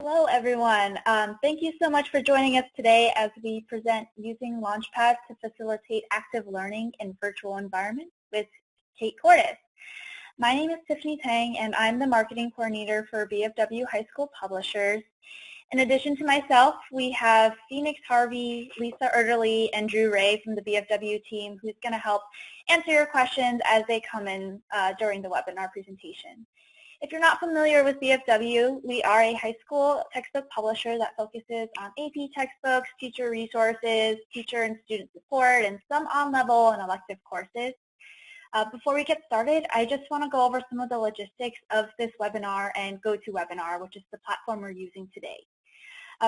Hello, everyone. Thank you so much for joining us today as we present using Launchpad to facilitate active learning in virtual environments with Kate Cordes. My name is Tiffany Tang, and I'm the marketing coordinator for BFW High School Publishers. In addition to myself, we have Phoenix Harvey, Lisa Erderly, and Drew Ray from the BFW team who's going to help answer your questions as they come in during the webinar presentation. If you're not familiar with BFW, we are a high school textbook publisher that focuses on AP textbooks, teacher resources, teacher and student support, and some on-level and elective courses. Before we get started, I just want to go over some of the logistics of this webinar and GoToWebinar, which is the platform we're using today.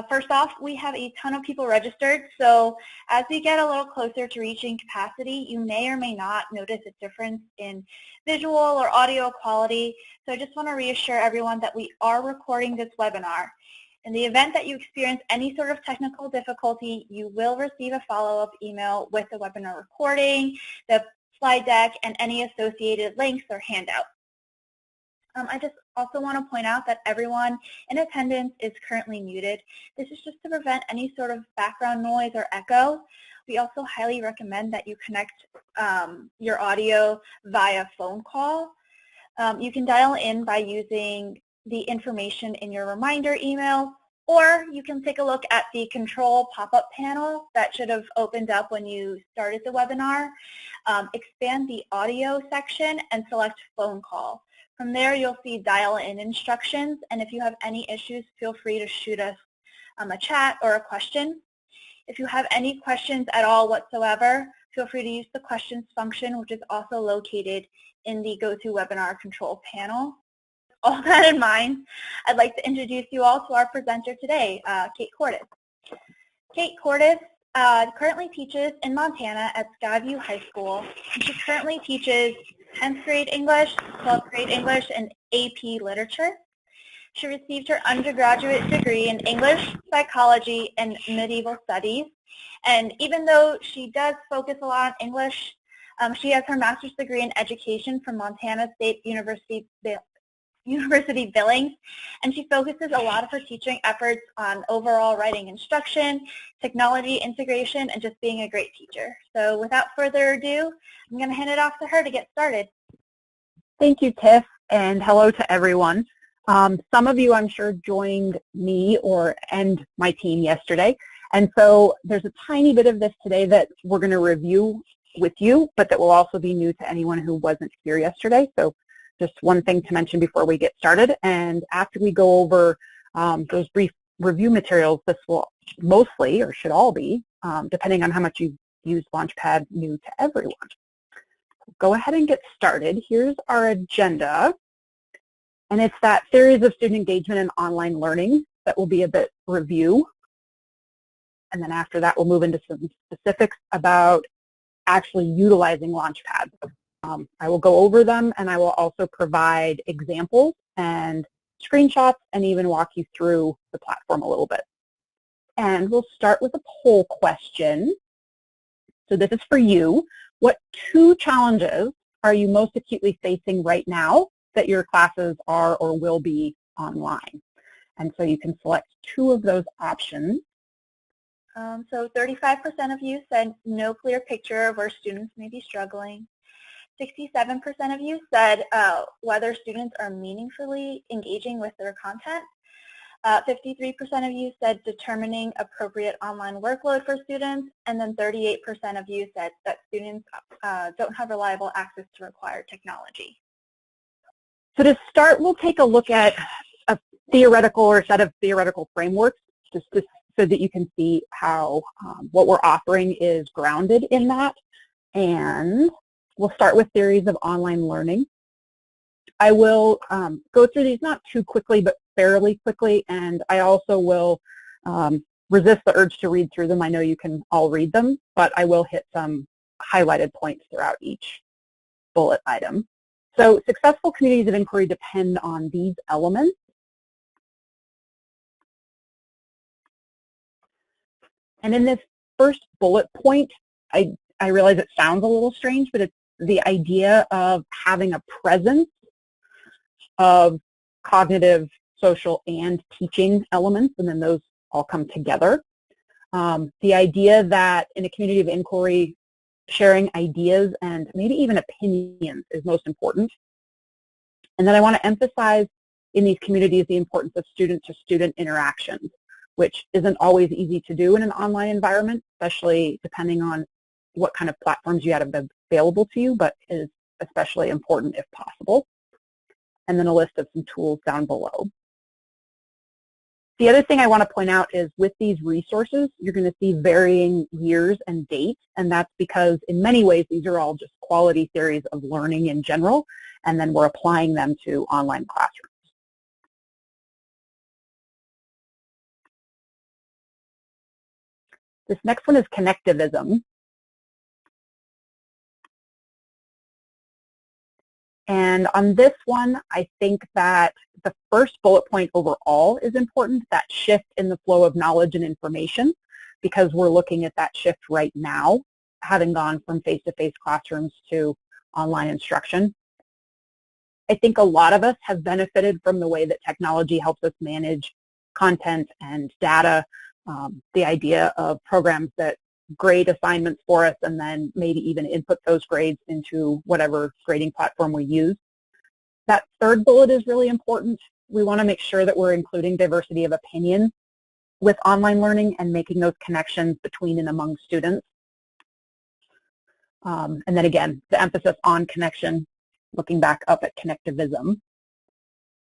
First off, we have a ton of people registered, so as we get a little closer to reaching capacity, you may or may not notice a difference in visual or audio quality. So I just want to reassure everyone that we are recording this webinar. In the event that you experience any sort of technical difficulty, you will receive a follow-up email with the webinar recording, the slide deck, and any associated links or handouts. I just also want to point out that everyone in attendance is currently muted. This is just to prevent any sort of background noise or echo. We also highly recommend that you connect your audio via phone call. You can dial in by using the information in your reminder email, or you can take a look at the control pop-up panel that should have opened up when you started the webinar. Expand the audio section and select phone call. From there, you'll see dial-in instructions, and if you have any issues, feel free to shoot us a chat or a question. If you have any questions at all whatsoever, feel free to use the questions function, which is also located in the GoToWebinar control panel. All that in mind, I'd like to introduce you all to our presenter today, Kate Cordes. Kate Cordes currently teaches in Montana at Skyview High School. She currently teaches 10th grade English, 12th grade English, and AP Literature. She received her undergraduate degree in English, Psychology, and Medieval Studies. And even though she does focus a lot on English, she has her master's degree in education from Montana State University Billings, and she focuses a lot of her teaching efforts on overall writing instruction, technology integration, and just being a great teacher. So without further ado, I'm going to hand it off to her to get started. Thank you, Tiff, and hello to everyone. Some of you, I'm sure, joined me and my team yesterday, and so there's a tiny bit of this today that we're going to review with you, but that will also be new to anyone who wasn't here yesterday. So just one thing to mention before we get started, and after we go over those brief review materials, this will mostly, or should all be, depending on how much you've used Launchpad, new to everyone. Go ahead and get started. Here's our agenda, and it's that series of student engagement and online learning that will be a bit review, and then after that we'll move into some specifics about actually utilizing Launchpad. I will go over them, and I will also provide examples and screenshots and even walk you through the platform a little bit. And we'll start with a poll question. So this is for you. What 2 challenges are you most acutely facing right now that your classes are or will be online? And so you can select 2 of those options. So 35% of you said no clear picture of where students may be struggling. 67% of you said whether students are meaningfully engaging with their content. 53% of you said determining appropriate online workload for students, and then 38% of you said that students don't have reliable access to required technology. So to start, we'll take a look at a theoretical or a set of theoretical frameworks so that you can see how what we're offering is grounded in that. And we'll start with theories of online learning. I will go through these not too quickly, but fairly quickly, and I also will resist the urge to read through them. I know you can all read them, but I will hit some highlighted points throughout each bullet item. So successful communities of inquiry depend on these elements. And in this first bullet point, I realize it sounds a little strange, but it's the idea of having a presence of cognitive social, and teaching elements, and then those all come together. The idea that in a community of inquiry, sharing ideas and maybe even opinions is most important. And then I want to emphasize in these communities the importance of student-to-student interactions, which isn't always easy to do in an online environment, especially depending on what kind of platforms you have available to you, but is especially important if possible. And then a list of some tools down below. The other thing I want to point out is with these resources, you're going to see varying years and dates, and that's because in many ways these are all just quality theories of learning in general, and then we're applying them to online classrooms. This next one is connectivism. And on this one, I think that the first bullet point overall is important, that shift in the flow of knowledge and information, because we're looking at that shift right now, having gone from face-to-face classrooms to online instruction. I think a lot of us have benefited from the way that technology helps us manage content and data, the idea of programs that grade assignments for us and then maybe even input those grades into whatever grading platform we use. That third bullet is really important. We want to make sure that we're including diversity of opinion with online learning and making those connections between and among students. And then again, the emphasis on connection, looking back up at connectivism.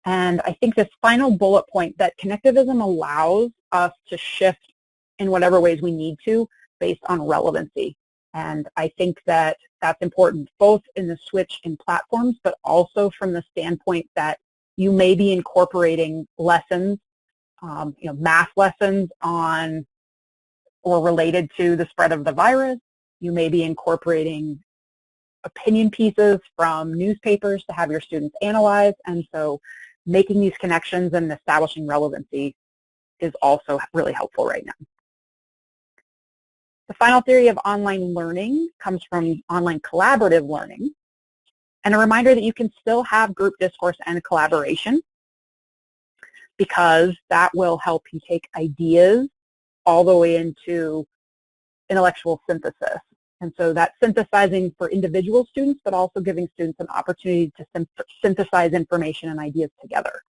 And I think this final bullet point, that connectivism allows us to shift in whatever ways we need to based on relevancy. And I think that that's important both in the switch in platforms, but also from the standpoint that you may be incorporating lessons, math lessons on or related to the spread of the virus. You may be incorporating opinion pieces from newspapers to have your students analyze. And so making these connections and establishing relevancy is also really helpful right now. The final theory of online learning comes from online collaborative learning, and a reminder that you can still have group discourse and collaboration, because that will help you take ideas all the way into intellectual synthesis. And so that's synthesizing for individual students, but also giving students an opportunity to synthesize information and ideas together.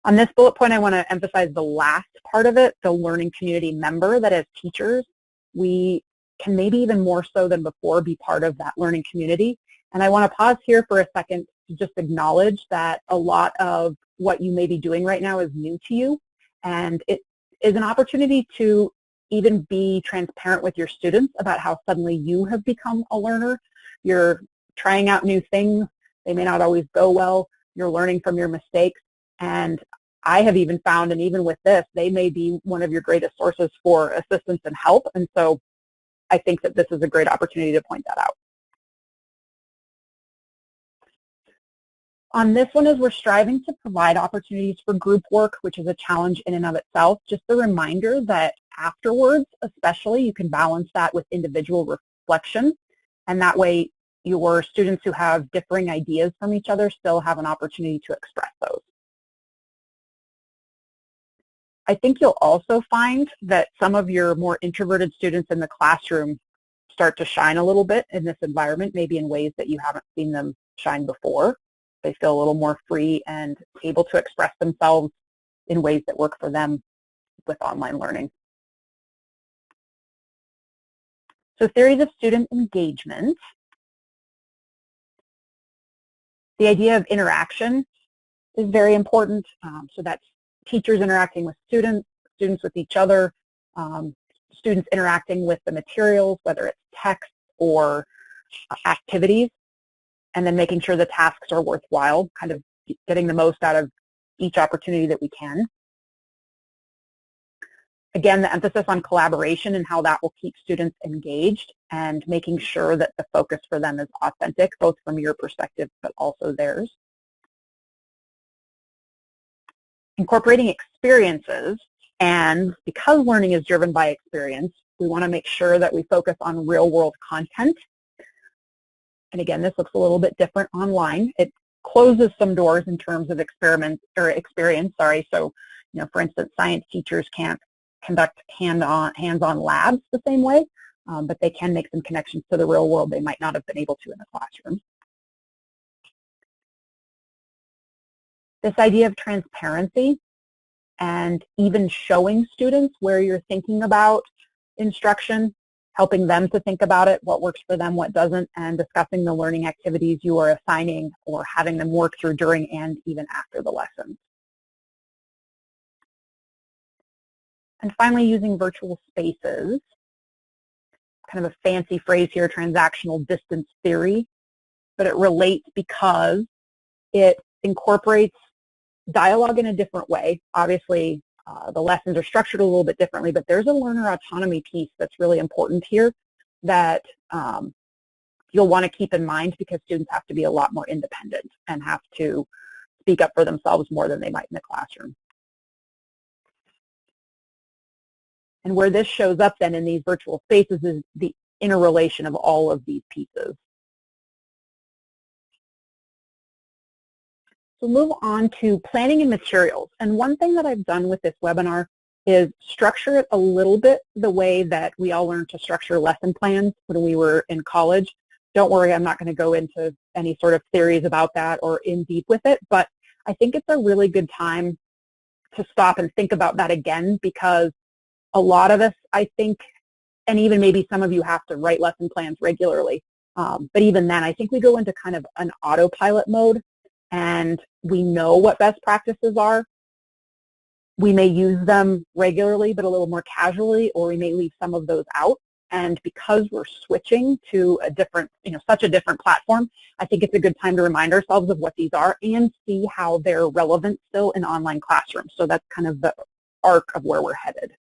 On this bullet point, I want to emphasize the last part of it, the learning community member, that as teachers, we can maybe even more so than before be part of that learning community. And I want to pause here for a second to just acknowledge that a lot of what you may be doing right now is new to you, and it is an opportunity to even be transparent with your students about how suddenly you have become a learner. You're trying out new things. They may not always go well. You're learning from your mistakes. And I have even found, and even with this, they may be one of your greatest sources for assistance and help. And so I think that this is a great opportunity to point that out. On this one, as we're striving to provide opportunities for group work, which is a challenge in and of itself, just a reminder that afterwards, especially, you can balance that with individual reflection. And that way, your students who have differing ideas from each other still have an opportunity to express those. I think you'll also find that some of your more introverted students in the classroom start to shine a little bit in this environment, maybe in ways that you haven't seen them shine before. They feel a little more free and able to express themselves in ways that work for them with online learning. So theories of student engagement. The idea of interaction is very important. So that's teachers interacting with students, students with each other, students interacting with the materials, whether it's text or activities, and then making sure the tasks are worthwhile, kind of getting the most out of each opportunity that we can. Again, the emphasis on collaboration and how that will keep students engaged and making sure that the focus for them is authentic, both from your perspective but also theirs. Incorporating experiences, and because learning is driven by experience, we want to make sure that we focus on real-world content. And again, this looks a little bit different online. It closes some doors in terms of experience. So, for instance, science teachers can't conduct hands-on labs the same way, but they can make some connections to the real world they might not have been able to in the classroom. This idea of transparency and even showing students where you're thinking about instruction, helping them to think about it, what works for them, what doesn't, and discussing the learning activities you are assigning or having them work through during and even after the lesson. And finally, using virtual spaces, kind of a fancy phrase here, transactional distance theory, but it relates because it incorporates dialogue in a different way. Obviously, the lessons are structured a little bit differently, but there's a learner autonomy piece that's really important here that you'll want to keep in mind, because students have to be a lot more independent and have to speak up for themselves more than they might in the classroom. And where this shows up then in these virtual spaces is the interrelation of all of these pieces. So move on to planning and materials. And one thing that I've done with this webinar is structure it a little bit the way that we all learned to structure lesson plans when we were in college. Don't worry, I'm not going to go into any sort of theories about that or in deep with it, but I think it's a really good time to stop and think about that again, because a lot of us, I think, and even maybe some of you have to write lesson plans regularly, but even then, I think we go into kind of an autopilot mode, and we know what best practices are. We may use them regularly, but a little more casually, or we may leave some of those out. And because we're switching to a different, such a different platform, I think it's a good time to remind ourselves of what these are and see how they're relevant still in online classrooms. So that's kind of the arc of where we're headed.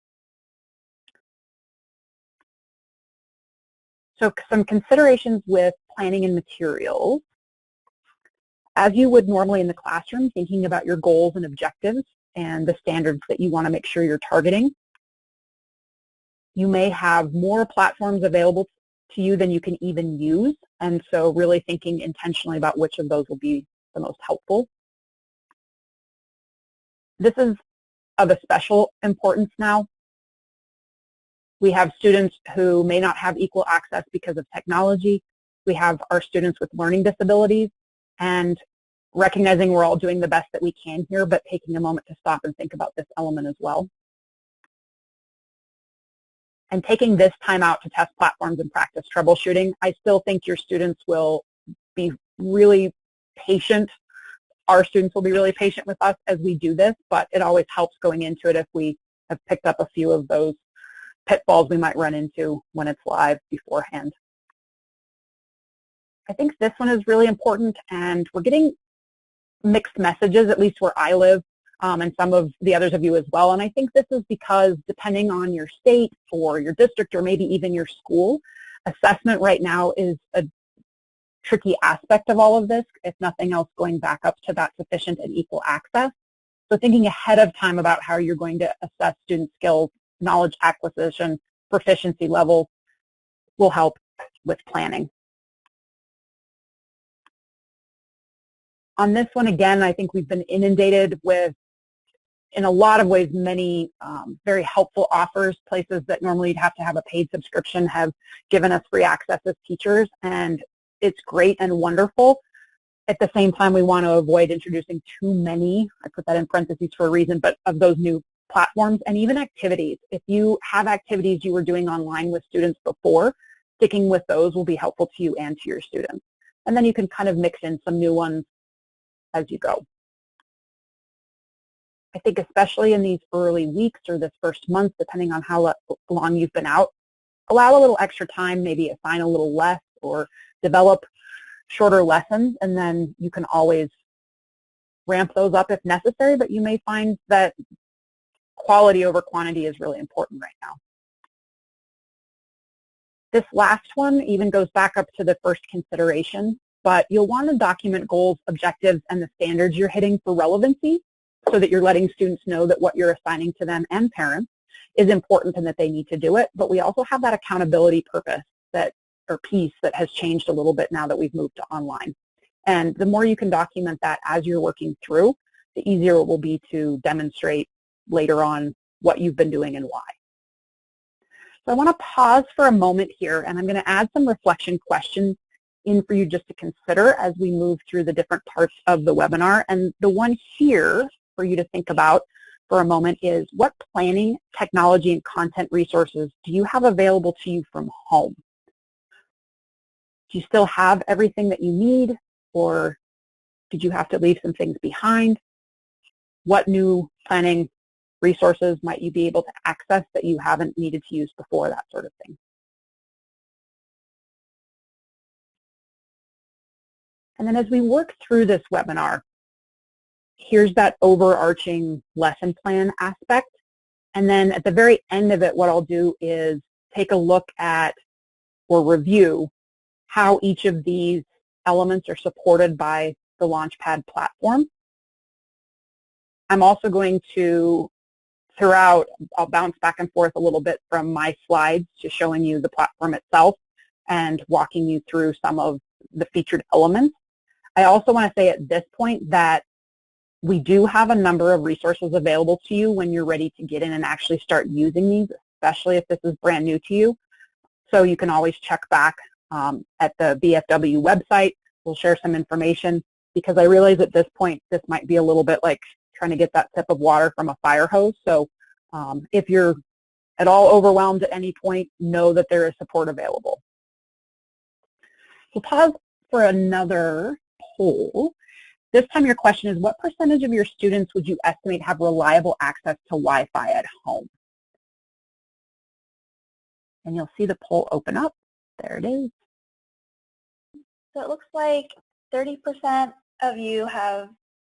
So some considerations with planning and materials. As you would normally in the classroom, thinking about your goals and objectives and the standards that you want to make sure you're targeting. You may have more platforms available to you than you can even use, and so really thinking intentionally about which of those will be the most helpful. This is of a special importance now. We have students who may not have equal access because of technology. We have our students with learning disabilities, and recognizing we're all doing the best that we can here, but taking a moment to stop and think about this element as well. And taking this time out to test platforms and practice troubleshooting. I still think your students will be really patient. Our students will be really patient with us as we do this, but it always helps going into it if we have picked up a few of those pitfalls we might run into when it's live beforehand. I think this one is really important, and we're getting mixed messages, at least where I live, and some of the others of you as well. And I think this is because depending on your state or your district or maybe even your school, assessment right now is a tricky aspect of all of this, if nothing else, going back up to that sufficient and equal access. So thinking ahead of time about how you're going to assess student skills, knowledge acquisition, proficiency levels will help with planning. On this one, again, I think we've been inundated with, in a lot of ways, many very helpful offers. Places that normally you'd have to have a paid subscription have given us free access as teachers, and it's great and wonderful. At the same time, we want to avoid introducing too many, I put that in parentheses for a reason, but of those new platforms and even activities. If you have activities you were doing online with students before, sticking with those will be helpful to you and to your students. And then you can kind of mix in some new ones as you go. I think especially in these early weeks or this first month, depending on how long you've been out, allow a little extra time, maybe assign a little less or develop shorter lessons, and then you can always ramp those up if necessary, but you may find that quality over quantity is really important right now. This last one even goes back up to the first consideration, but you'll want to document goals, objectives, and the standards you're hitting for relevancy so that you're letting students know that what you're assigning to them and parents is important and that they need to do it. But we also have that accountability purpose or piece that has changed a little bit now that we've moved to online. And the more you can document that as you're working through, the easier it will be to demonstrate later on what you've been doing and why. So I want to pause for a moment here, and I'm going to add some reflection questions in for you just to consider as we move through the different parts of the webinar. And the one here for you to think about for a moment is, what planning, technology, and content resources do you have available to you from home? Do you still have everything that you need, or did you have to leave some things behind? What new planning resources might you be able to access that you haven't needed to use before, that sort of thing? And then as we work through this webinar, here's that overarching lesson plan aspect. And then at the very end of it, what I'll do is take a look at or review how each of these elements are supported by the Launchpad platform. I'm also going to, throughout, I'll bounce back and forth a little bit from my slides to showing you the platform itself and walking you through some of the featured elements. I also want to say at this point that we do have a number of resources available to you when you're ready to get in and actually start using these, especially if this is brand new to you. So you can always check back at the BFW website. We'll share some information, because I realize at this point this might be a little bit like trying to get that sip of water from a fire hose. So if you're at all overwhelmed at any point, know that there is support available. We'll pause for another poll. This time your question is, what percentage of your students would you estimate have reliable access to Wi-Fi at home? And you'll see the poll open up. There it is. So it looks like 30% of you have,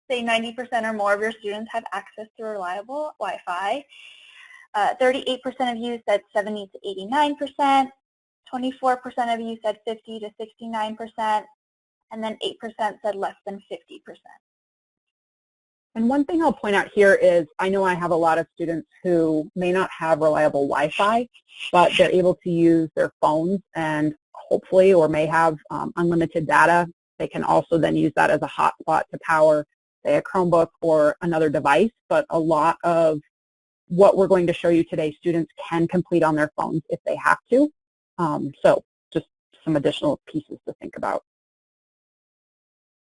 say 90% or more of your students have access to reliable Wi-Fi. 38% of you said 70 to 89%. 24% of you said 50 to 69%. And then 8% said less than 50%. And one thing I'll point out here is, I know I have a lot of students who may not have reliable Wi-Fi, but they're able to use their phones and hopefully, or may have unlimited data. They can also then use that as a hotspot to power, say, a Chromebook or another device. But a lot of what we're going to show you today, students can complete on their phones if they have to. So just some additional pieces to think about.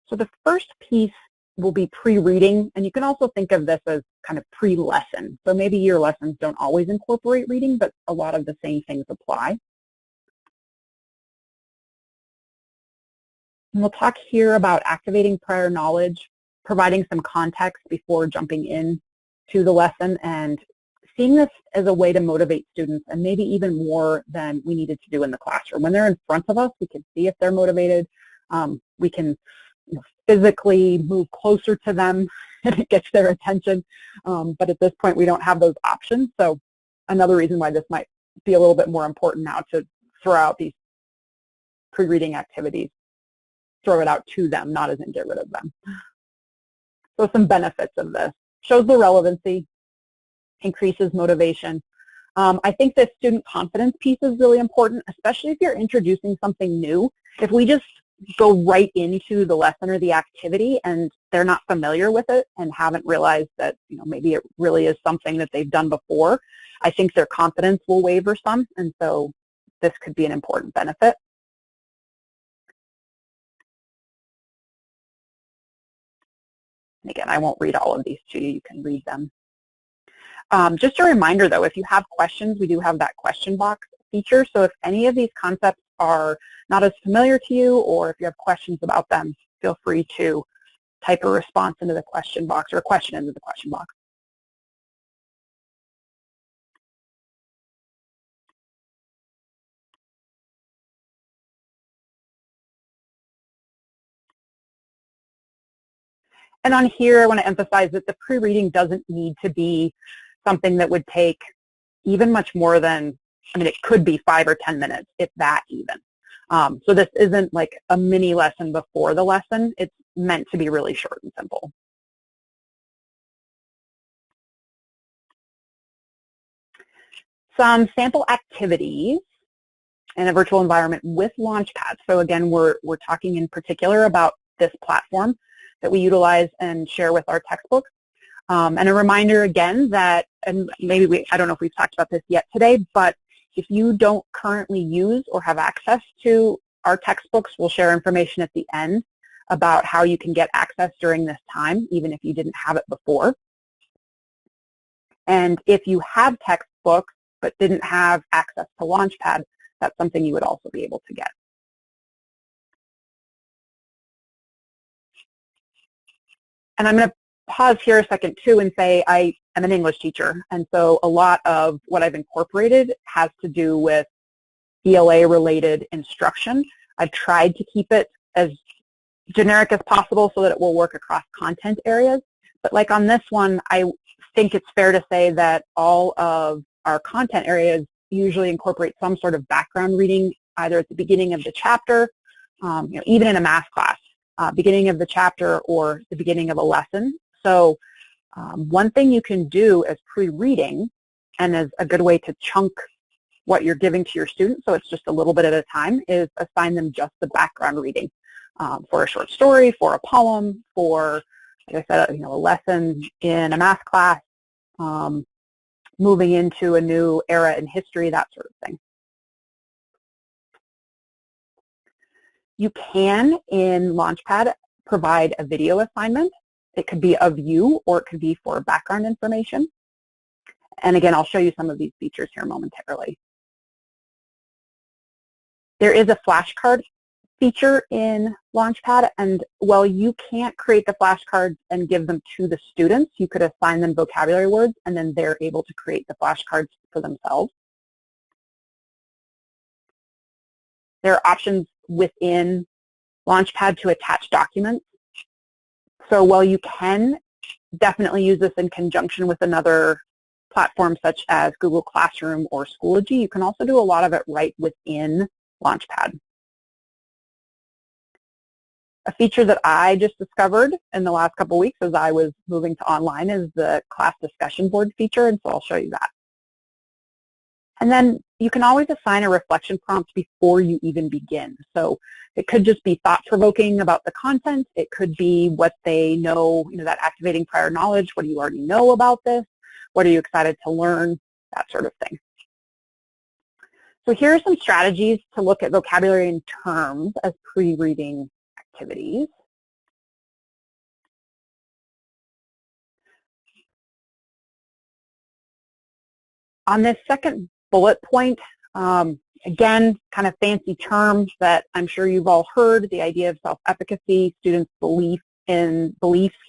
So the first piece will be pre-reading, and you can also think of this as kind of pre-lesson. So maybe your lessons don't always incorporate reading, but a lot of the same things apply. And we'll talk here about activating prior knowledge, providing some context before jumping in to the lesson, and seeing this as a way to motivate students, and maybe even more than we needed to do in the classroom. When they're in front of us, we can see if they're motivated. We can physically move closer to them and it gets their attention. But at this point, we don't have those options. So another reason why this might be a little bit more important now to throw out these pre-reading activities, throw it out to them, not as in get rid of them. So some benefits of this: shows the relevancy, increases motivation. I think the student confidence piece is really important, especially if you're introducing something new. If we just go right into the lesson or the activity and they're not familiar with it and haven't realized that, maybe it really is something that they've done before, I think their confidence will waver some, and so this could be an important benefit. And again, I won't read all of these to you. You can read them. Just a reminder, though, if you have questions, we do have that question box feature. So if any of these concepts are not as familiar to you, or if you have questions about them, feel free to type a response into the question box, or a question into the question box. And on here, I want to emphasize that the pre-reading doesn't need to be something that would take even much more than, it could be 5 or 10 minutes, if that even. So this isn't like a mini lesson before the lesson. It's meant to be really short and simple. Some sample activities in a virtual environment with Launchpad. So again, we're talking in particular about this platform that we utilize and share with our textbooks. And a reminder again that, and maybe I don't know if we've talked about this yet today, but if you don't currently use or have access to our textbooks, we'll share information at the end about how you can get access during this time, even if you didn't have it before. And if you have textbooks but didn't have access to Launchpad, that's something you would also be able to get. And I'm going to pause here a second too and say I am an English teacher, and so a lot of what I've incorporated has to do with ELA related instruction. I've tried to keep it as generic as possible so that it will work across content areas, but like on this one, I think it's fair to say that all of our content areas usually incorporate some sort of background reading either at the beginning of the chapter, even in a math class, beginning of the chapter or the beginning of a lesson. So one thing you can do as pre-reading, and as a good way to chunk what you're giving to your students, so it's just a little bit at a time, is assign them just the background reading for a short story, for a poem, for, like I said, a lesson in a math class, moving into a new era in history, that sort of thing. You can, in Launchpad, provide a video assignment. It could be of you, or it could be for background information. And again, I'll show you some of these features here momentarily. There is a flashcard feature in Launchpad, and while you can't create the flashcards and give them to the students, you could assign them vocabulary words, and then they're able to create the flashcards for themselves. There are options within Launchpad to attach documents. So while you can definitely use this in conjunction with another platform such as Google Classroom or Schoology, you can also do a lot of it right within Launchpad. A feature that I just discovered in the last couple of weeks as I was moving to online is the class discussion board feature, and so I'll show you that. And then you can always assign a reflection prompt before you even begin. So it could just be thought-provoking about the content. It could be what they know, that activating prior knowledge. What do you already know about this? What are you excited to learn? That sort of thing. So here are some strategies to look at vocabulary and terms as pre-reading activities. On this second bullet point, again, kind of fancy terms that I'm sure you've all heard, the idea of self-efficacy, students' beliefs in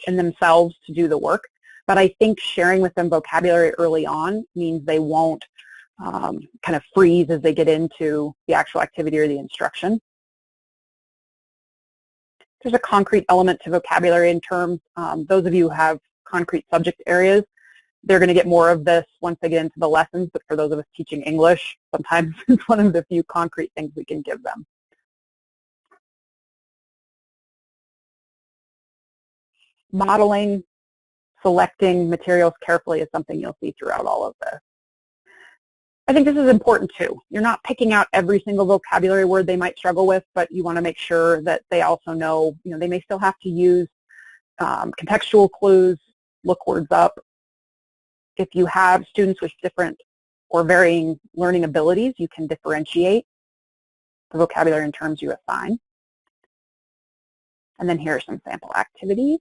themselves to do the work. But I think sharing with them vocabulary early on means they won't kind of freeze as they get into the actual activity or the instruction. There's a concrete element to vocabulary and terms. Those of you who have concrete subject areas, they're going to get more of this once they get into the lessons, but for those of us teaching English, sometimes it's one of the few concrete things we can give them. Modeling, selecting materials carefully is something you'll see throughout all of this. I think this is important too. You're not picking out every single vocabulary word they might struggle with, but you want to make sure that they also know, they may still have to use contextual clues, look words up. If you have students with different or varying learning abilities, you can differentiate the vocabulary and terms you assign. And then here are some sample activities.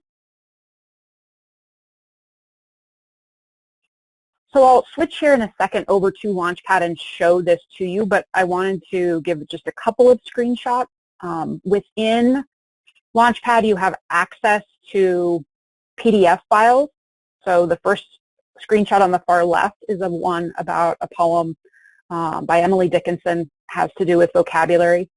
So I'll switch here in a second over to Launchpad and show this to you, but I wanted to give just a couple of screenshots. Within Launchpad, you have access to PDF files. So the first screenshot on the far left is of one about a poem by Emily Dickinson, has to do with vocabulary.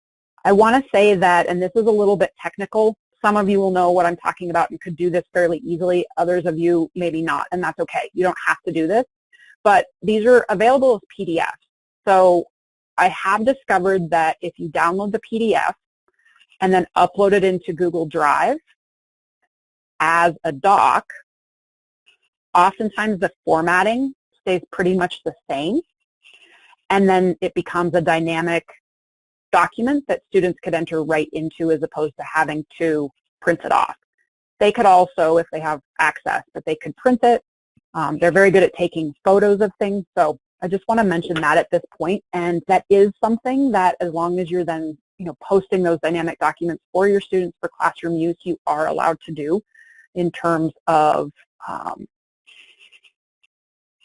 I want to say that, and this is a little bit technical, some of you will know what I'm talking about and could do this fairly easily. Others of you maybe not, and that's okay. You don't have to do this, but these are available as PDFs. So I have discovered that if you download the PDF and then upload it into Google Drive as a doc, oftentimes the formatting stays pretty much the same, and then it becomes a dynamic document that students could enter right into as opposed to having to print it off. They could also, if they have access, that they could print it. They're very good at taking photos of things, so I just want to mention that at this point, and that is something that as long as you're then posting those dynamic documents for your students for classroom use, you are allowed to do in terms of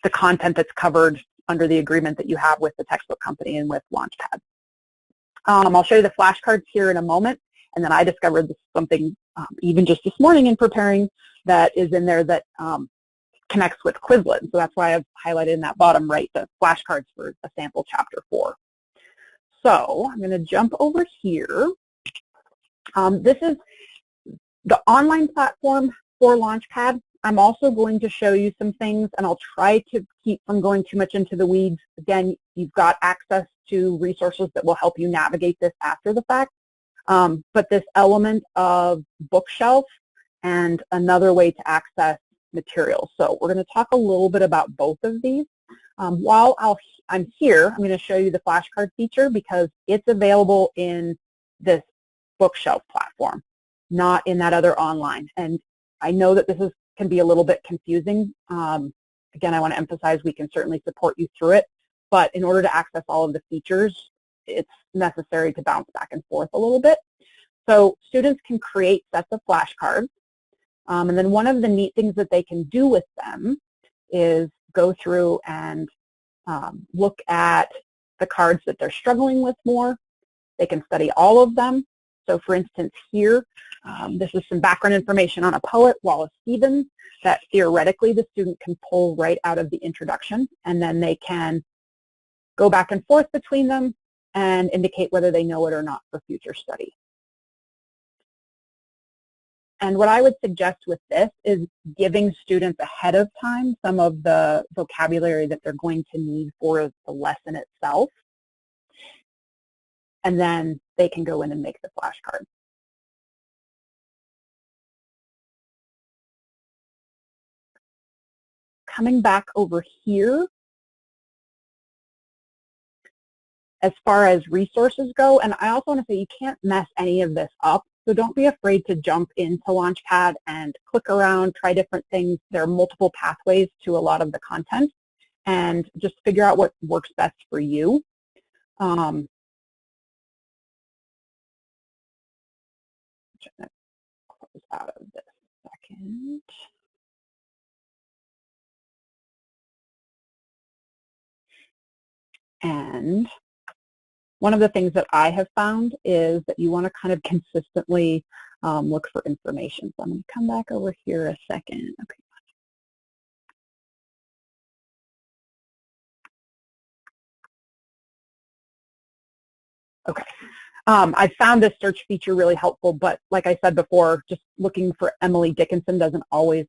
the content that's covered under the agreement that you have with the textbook company and with Launchpad. I'll show you the flashcards here in a moment, and then I discovered something even just this morning in preparing that is in there that connects with Quizlet. So that's why I've highlighted in that bottom right the flashcards for a sample chapter 4. So I'm going to jump over here. This is the online platform for Launchpad. I'm also going to show you some things, and I'll try to keep from going too much into the weeds. Again, you've got access to resources that will help you navigate this after the fact. But this element of bookshelf and another way to access materials. So we're going to talk a little bit about both of these. While I'm here, I'm going to show you the flashcard feature because it's available in this bookshelf platform, not in that other online. And I know that this can be a little bit confusing. Again, I want to emphasize we can certainly support you through it, but in order to access all of the features, it's necessary to bounce back and forth a little bit. So students can create sets of flashcards, and then one of the neat things that they can do with them is go through and look at the cards that they're struggling with more. They can study all of them. So for instance here, this is some background information on a poet, Wallace Stevens, that theoretically the student can pull right out of the introduction, and then they can go back and forth between them and indicate whether they know it or not for future study. And what I would suggest with this is giving students ahead of time some of the vocabulary that they're going to need for the lesson itself. And then they can go in and make the flashcard. Coming back over here, as far as resources go, and I also want to say you can't mess any of this up. So don't be afraid to jump into Launchpad and click around, try different things. There are multiple pathways to a lot of the content, and just figure out what works best for you. I'm going to close out of this a second. And one of the things that I have found is that you want to kind of consistently look for information. So I'm going to come back over here a second. Okay. Okay. I found this search feature really helpful, but like I said before, just looking for Emily Dickinson doesn't always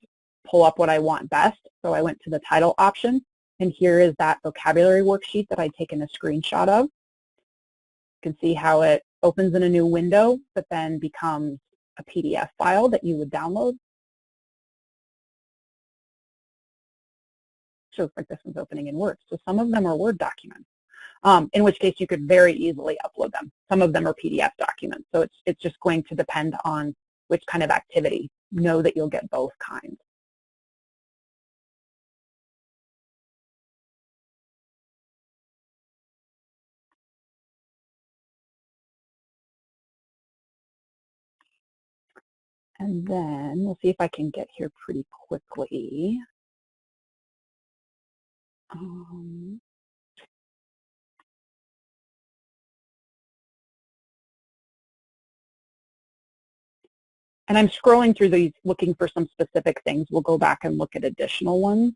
pull up what I want best. So I went to the title option, and here is that vocabulary worksheet that I'd taken a screenshot of. You can see how it opens in a new window, but then becomes a PDF file that you would download. So like this one's opening in Word. So some of them are Word documents, in which case you could very easily upload them. Some of them are PDF documents. So it's just going to depend on which kind of activity. Know that you'll get both kinds. And then we'll see if I can get here pretty quickly. And I'm scrolling through these looking for some specific things. We'll go back and look at additional ones.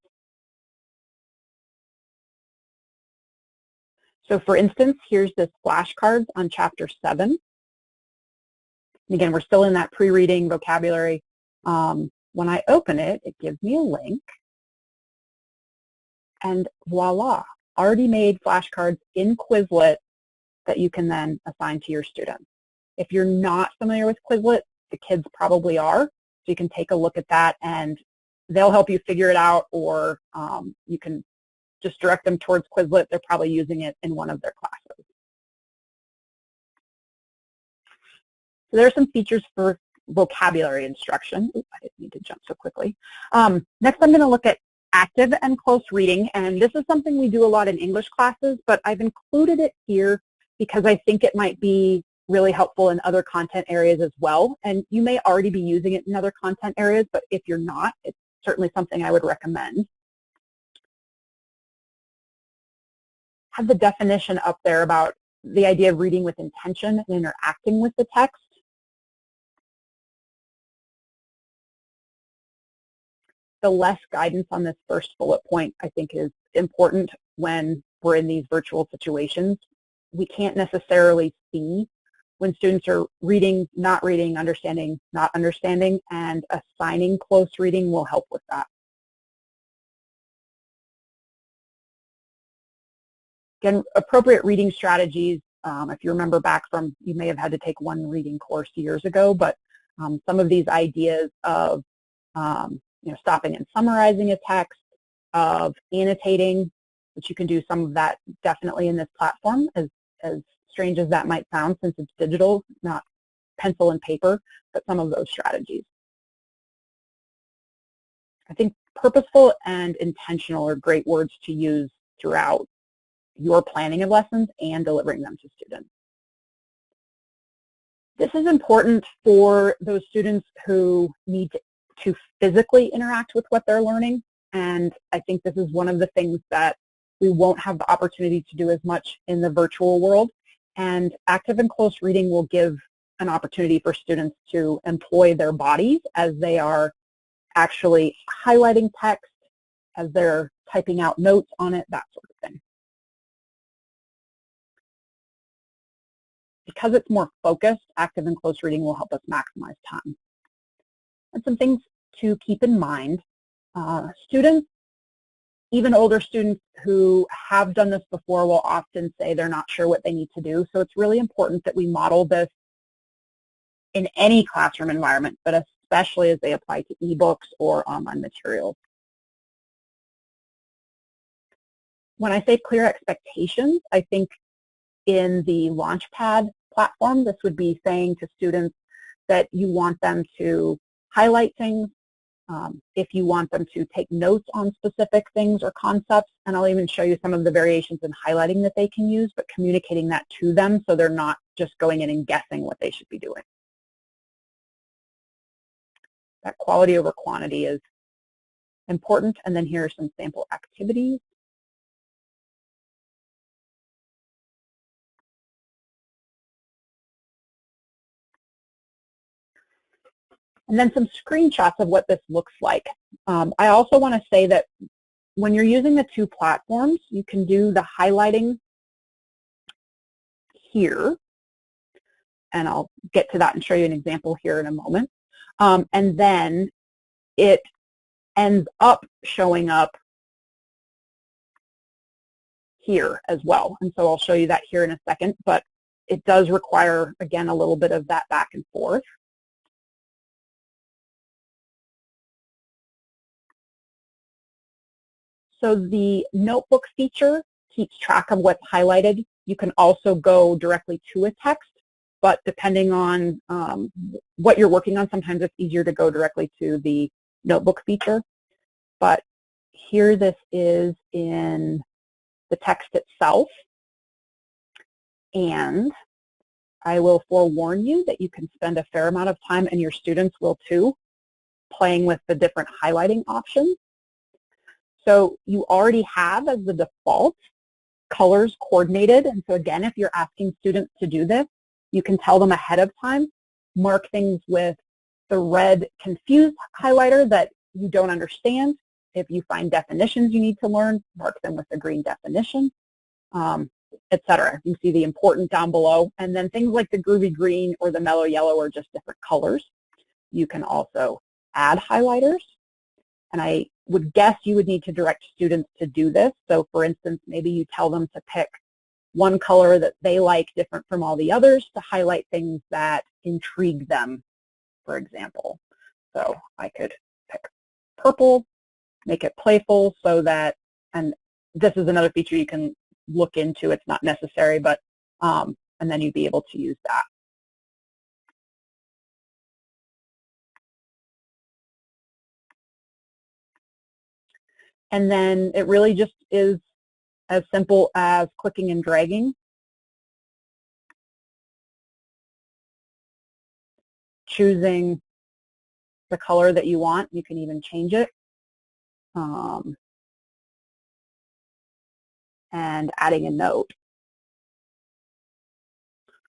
So for instance, here's this flashcards on chapter 7. And again, we're still in that pre-reading vocabulary. When I open it, it gives me a link. And voila, already made flashcards in Quizlet that you can then assign to your students. If you're not familiar with Quizlet, the kids probably are. So you can take a look at that and they'll help you figure it out, or you can just direct them towards Quizlet. They're probably using it in one of their classes. So there are some features for vocabulary instruction. Oops, I didn't need to jump so quickly. Next, I'm going to look at active and close reading, and this is something we do a lot in English classes, but I've included it here because I think it might be really helpful in other content areas as well, and you may already be using it in other content areas, but if you're not, it's certainly something I would recommend. I have the definition up there about the idea of reading with intention and interacting with the text. The less guidance on this first bullet point, I think, is important when we're in these virtual situations. We can't necessarily see when students are reading, not reading, understanding, not understanding, and assigning close reading will help with that. Again, appropriate reading strategies, if you remember back from, you may have had to take one reading course years ago, but some of these ideas of stopping and summarizing a text, of annotating, which you can do some of that definitely in this platform, as strange as that might sound since it's digital, not pencil and paper, but some of those strategies. I think purposeful and intentional are great words to use throughout your planning of lessons and delivering them to students. This is important for those students who need to physically interact with what they're learning, and I think this is one of the things that we won't have the opportunity to do as much in the virtual world, and active and close reading will give an opportunity for students to employ their bodies as they are actually highlighting text, as they're typing out notes on it, that sort of thing. Because it's more focused, active and close reading will help us maximize time. And some things to keep in mind. Students, even older students who have done this before, will often say they're not sure what they need to do. So it's really important that we model this in any classroom environment, but especially as they apply to ebooks or online materials. When I say clear expectations, I think in the Launchpad platform, this would be saying to students that you want them to highlight things, if you want them to take notes on specific things or concepts, and I'll even show you some of the variations in highlighting that they can use, but communicating that to them so they're not just going in and guessing what they should be doing. That quality over quantity is important, and then here are some sample activities. And then some screenshots of what this looks like. I also want to say that when you're using the two platforms, you can do the highlighting here, and I'll get to that and show you an example here in a moment. And then it ends up showing up here as well. And so I'll show you that here in a second, but it does require, again, a little bit of that back and forth. So the notebook feature keeps track of what's highlighted. You can also go directly to a text, but depending on what you're working on, sometimes it's easier to go directly to the notebook feature. But here this is in the text itself, and I will forewarn you that you can spend a fair amount of time, and your students will too, playing with the different highlighting options. So you already have as the default colors coordinated, and so again, if you're asking students to do this, you can tell them ahead of time, mark things with the red confused highlighter that you don't understand. If you find definitions you need to learn, mark them with the green definition, etc. You can see the important down below, and then things like the groovy green or the mellow yellow are just different colors. You can also add highlighters, and I would guess you would need to direct students to do this. So for instance, maybe you tell them to pick one color that they like different from all the others to highlight things that intrigue them, for example. So I could pick purple, make it playful so that, and this is another feature you can look into, it's not necessary, but, and then you'd be able to use that. And then it really just is as simple as clicking and dragging, choosing the color that you want. You can even change it, and adding a note.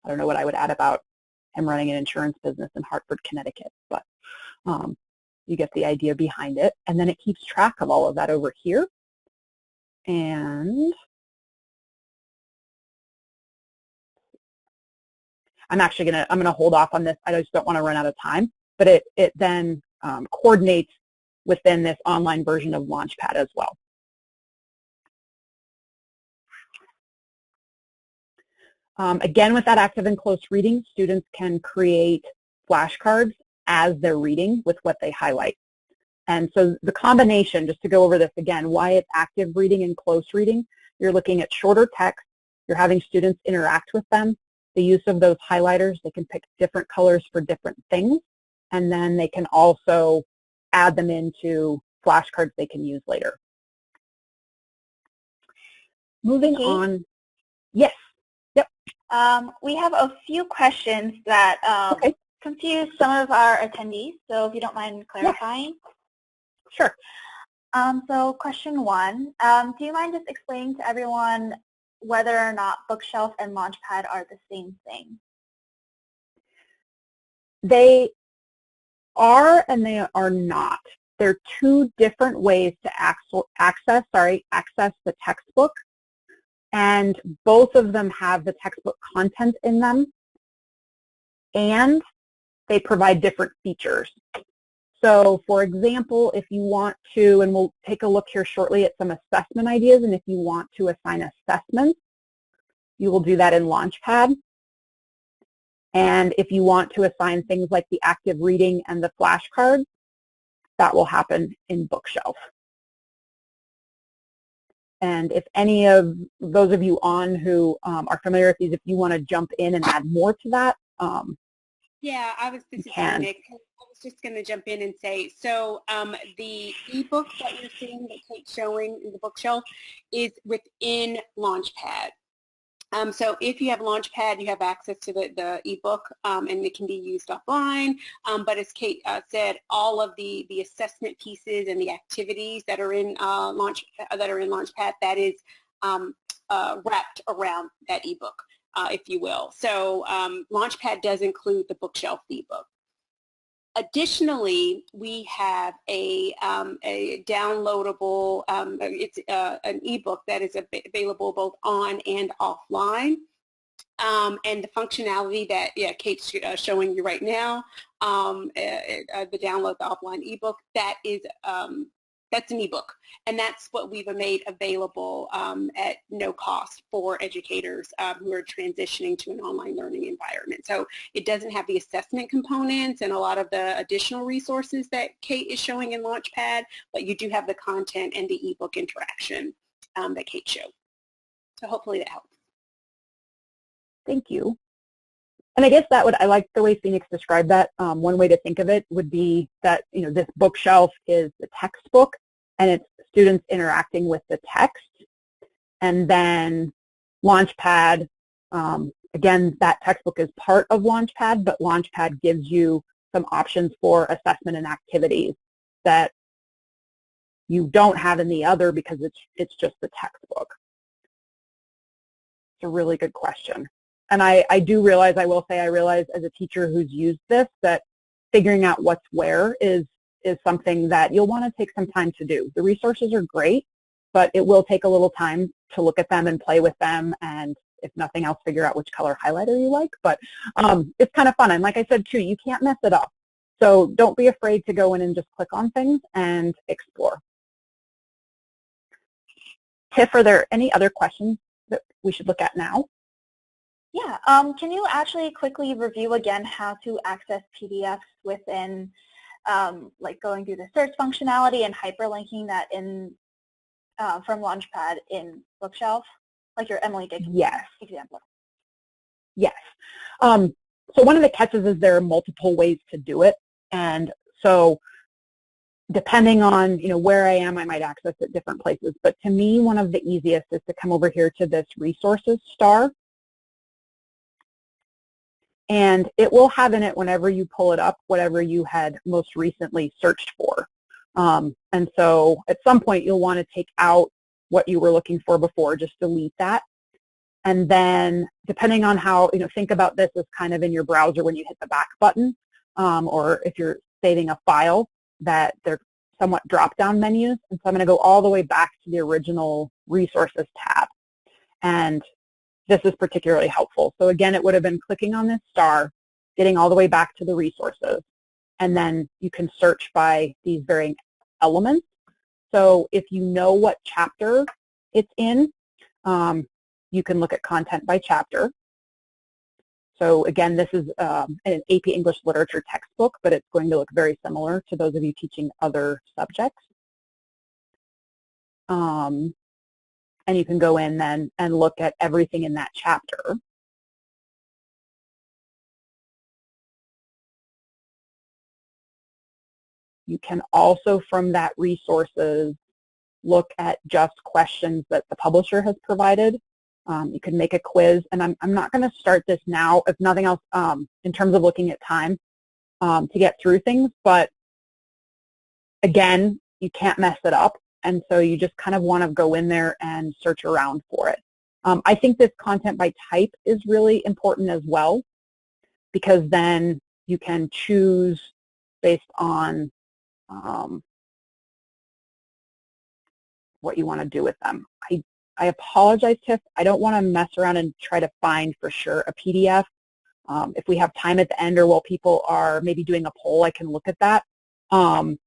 I don't know what I would add about I'm running an insurance business in Hartford, Connecticut, but you get the idea behind it. And then it keeps track of all of that over here. And I'm gonna hold off on this. I just don't want to run out of time. But it then coordinates within this online version of Launchpad as well. Again, with that active and close reading, students can create flashcards as they're reading with what they highlight. And so the combination, just to go over this again, why it's active reading and close reading, you're looking at shorter text, you're having students interact with them, the use of those highlighters, they can pick different colors for different things, and then they can also add them into flashcards they can use later. Moving on. Yes. Yep. We have a few questions that confuse some of our attendees, so if you don't mind clarifying. Sure. So question one, do you mind just explaining to everyone whether or not Bookshelf and Launchpad are the same thing? They are and they are not. They're two different ways to access the textbook, and both of them have the textbook content in them, and they provide different features. So, for example, if you want to, and we'll take a look here shortly at some assessment ideas, and if you want to assign assessments, you will do that in Launchpad. And if you want to assign things like the active reading and the flashcards, that will happen in Bookshelf. And if any of those of you on who are familiar with these, if you want to jump in and add more to that, yeah, this is Nick. I was just going to jump in and say, so the ebook that you're seeing that Kate's showing in the Bookshelf is within Launchpad. So if you have Launchpad, you have access to the ebook, and it can be used offline. But as Kate said, all of the assessment pieces and the activities that are in Launchpad, that is wrapped around that ebook, if you will. So Launchpad does include the Bookshelf ebook. Additionally, we have a downloadable, it's an ebook that is available both on and offline. And the functionality that Kate's showing you right now, the download the offline ebook, that is that's an ebook, and that's what we've made available at no cost for educators who are transitioning to an online learning environment. So it doesn't have the assessment components and a lot of the additional resources that Kate is showing in Launchpad, but you do have the content and the ebook interaction that Kate showed. So hopefully that helps. Thank you. And I guess I like the way Phoenix described that. One way to think of it would be that, this Bookshelf is the textbook and it's students interacting with the text. And then Launchpad, again, that textbook is part of Launchpad, but Launchpad gives you some options for assessment and activities that you don't have in the other because it's just the textbook. It's a really good question. And I do realize, I will say, I realize as a teacher who's used this that figuring out what's where is something that you'll want to take some time to do. The resources are great, but it will take a little time to look at them and play with them, and if nothing else, figure out which color highlighter you like. But it's kind of fun. And like I said, too, you can't mess it up. So don't be afraid to go in and just click on things and explore. Tiff, are there any other questions that we should look at now? Yeah, can you actually quickly review again how to access PDFs within, like going through the search functionality and hyperlinking that in from Launchpad in Bookshelf, like your Emily Dickinson example? Yes. So one of the catches is there are multiple ways to do it, and so depending on, where I am, I might access it different places. But to me, one of the easiest is to come over here to this resources star. And it will have in it, whenever you pull it up, whatever you had most recently searched for. And so at some point, you'll want to take out what you were looking for before, just delete that. And then depending on how, think about this as kind of in your browser when you hit the back button, or if you're saving a file, that they're somewhat drop-down menus. And so I'm going to go all the way back to the original resources tab. And this is particularly helpful. So again, it would have been clicking on this star, getting all the way back to the resources, and then you can search by these varying elements. So if you know what chapter it's in, you can look at content by chapter. So again, this is an AP English Literature textbook, but it's going to look very similar to those of you teaching other subjects. And you can go in then and look at everything in that chapter. You can also, from that resources, look at just questions that the publisher has provided. You can make a quiz, and I'm not going to start this now, if nothing else, in terms of looking at time to get through things, but again, you can't mess it up, and so you just kind of want to go in there and search around for it. I think this content by type is really important as well, because then you can choose based on what you want to do with them. I apologize, Tiff. I don't want to mess around and try to find for sure a PDF. If we have time at the end, or while people are maybe doing a poll, I can look at that. Because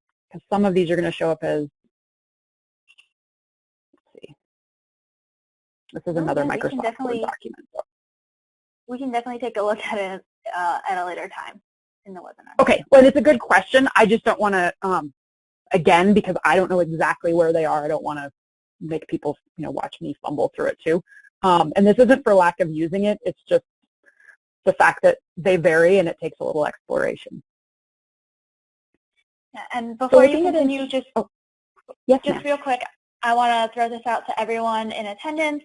some of these are going to show up as, let's see. This is another Microsoft Word document. We can definitely take a look at it at a later time in the webinar. Okay, well, it's a good question. I just don't want to, again, because I don't know exactly where they are, I don't want to make people, watch me fumble through it too. And this isn't for lack of using it, it's just the fact that they vary and it takes a little exploration. Yeah, and before you continue, just yes, real quick, I want to throw this out to everyone in attendance.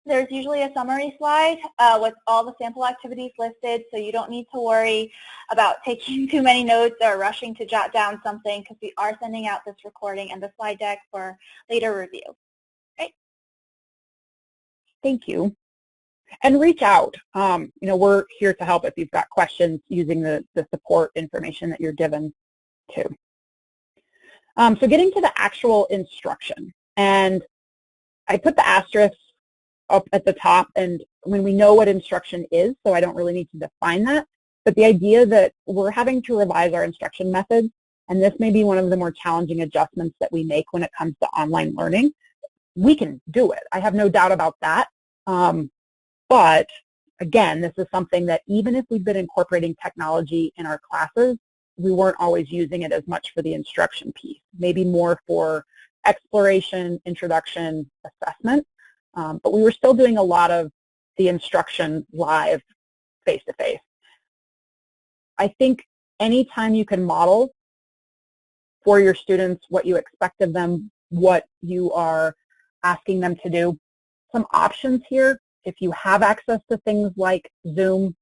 There's usually a summary slide with all the sample activities listed, so you don't need to worry about taking too many notes or rushing to jot down something, because we are sending out this recording and the slide deck for later review. Right? Thank you. And reach out. We're here to help if you've got questions using the support information that you're given too. So getting to the actual instruction, and I put the asterisk up at the top, and when we know what instruction is, so I don't really need to define that, but the idea that we're having to revise our instruction methods, and this may be one of the more challenging adjustments that we make when it comes to online learning. We can do it. I have no doubt about that. But again, this is something that even if we've been incorporating technology in our classes, we weren't always using it as much for the instruction piece, maybe more for exploration, introduction, assessment. But we were still doing a lot of the instruction live, face-to-face. I think anytime you can model for your students what you expect of them, what you are asking them to do, some options here. If you have access to things like Zoom,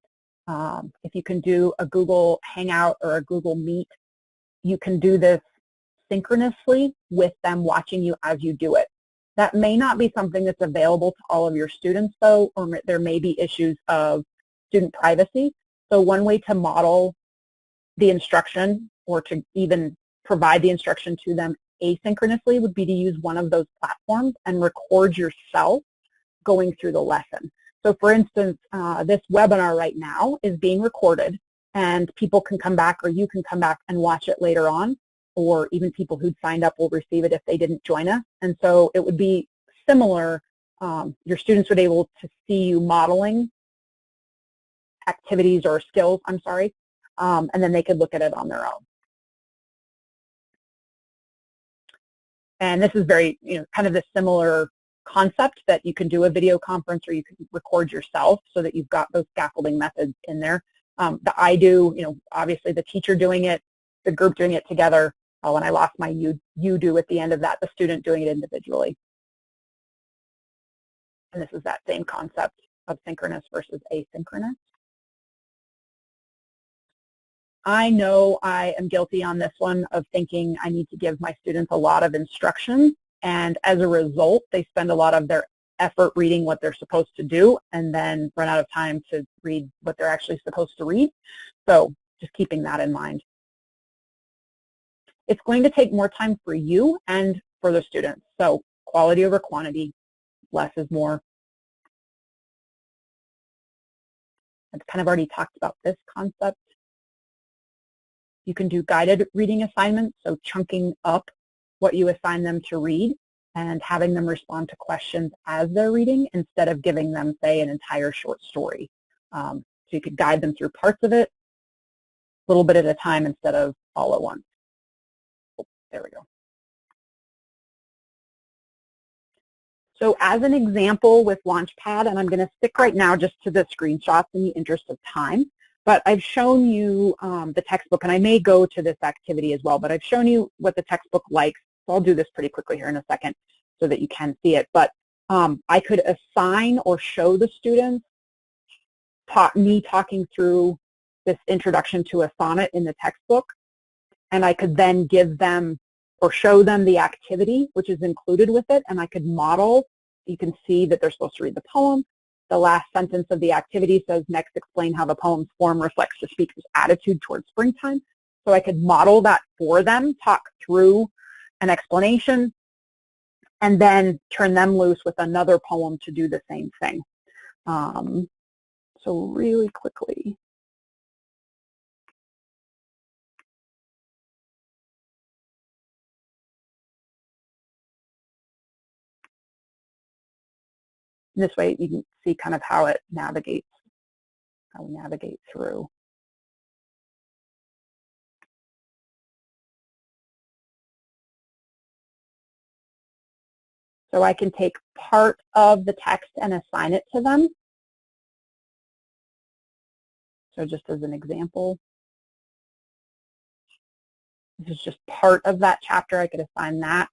if you can do a Google Hangout or a Google Meet, you can do this synchronously with them watching you as you do it. That may not be something that's available to all of your students, though, or there may be issues of student privacy. So one way to model the instruction, or to even provide the instruction to them asynchronously, would be to use one of those platforms and record yourself going through the lesson. So for instance, this webinar right now is being recorded, and people can come back, or you can come back and watch it later on, or even people who'd signed up will receive it if they didn't join us. And so it would be similar. Your students would be able to see you modeling activities or skills, and then they could look at it on their own. And this is very, kind of the similar concept, that you can do a video conference or you can record yourself, so that you've got those scaffolding methods in there. The I do, obviously the teacher doing it, the group doing it together, when I lost my you do at the end of that, the student doing it individually. And this is that same concept of synchronous versus asynchronous. I know I am guilty on this one of thinking I need to give my students a lot of instruction, and as a result, they spend a lot of their effort reading what they're supposed to do and then run out of time to read what they're actually supposed to read. So just keeping that in mind. It's going to take more time for you and for the students. So quality over quantity, less is more. I've kind of already talked about this concept. You can do guided reading assignments, so chunking up what you assign them to read and having them respond to questions as they're reading instead of giving them, say, an entire short story. So you could guide them through parts of it, a little bit at a time instead of all at once. Oh, there we go. So as an example with Launchpad, and I'm going to stick right now just to the screenshots in the interest of time, but I've shown you the textbook, and I may go to this activity as well, but I've shown you what the textbook likes. So I'll do this pretty quickly here in a second so that you can see it. But I could assign or show the students me talking through this introduction to a sonnet in the textbook, and I could then give them or show them the activity which is included with it, and I could model. You can see that they're supposed to read the poem. The last sentence of the activity says, next explain how the poem's form reflects the speaker's attitude towards springtime. So I could model that for them, talk through an explanation, and then turn them loose with another poem to do the same thing. So really quickly. This way you can see kind of how it navigates, how we navigate through. So I can take part of the text and assign it to them. So just as an example, this is just part of that chapter. I could assign that.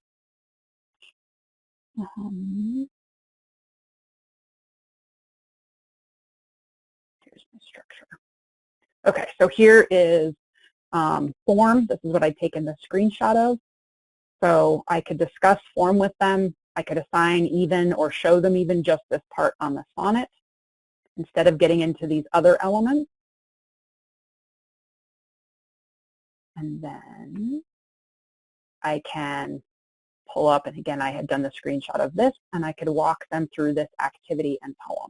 Here's my structure. Okay, so here is form. This is what I'd taken the screenshot of. So I could discuss form with them. I could assign even or show them even just this part on the sonnet instead of getting into these other elements. And then I can pull up, and again, I had done the screenshot of this, and I could walk them through this activity and poem.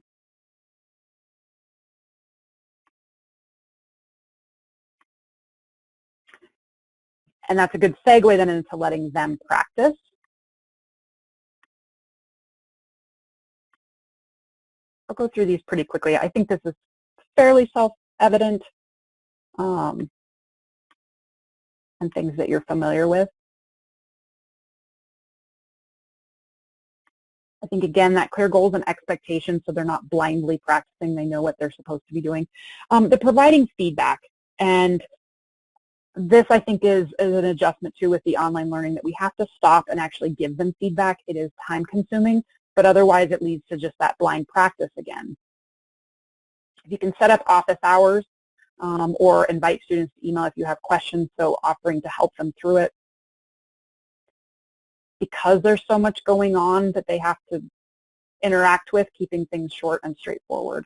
And that's a good segue then into letting them practice. I'll go through these pretty quickly. I think this is fairly self-evident and things that you're familiar with. I think, again, that clear goals and expectations so they're not blindly practicing. They know what they're supposed to be doing. The providing feedback, and this, I think, is an adjustment, too, with the online learning, that we have to stop and actually give them feedback. It is time-consuming, but otherwise it leads to just that blind practice again. If you can set up office hours or invite students to email if you have questions, so offering to help them through it. Because there's so much going on that they have to interact with, keeping things short and straightforward.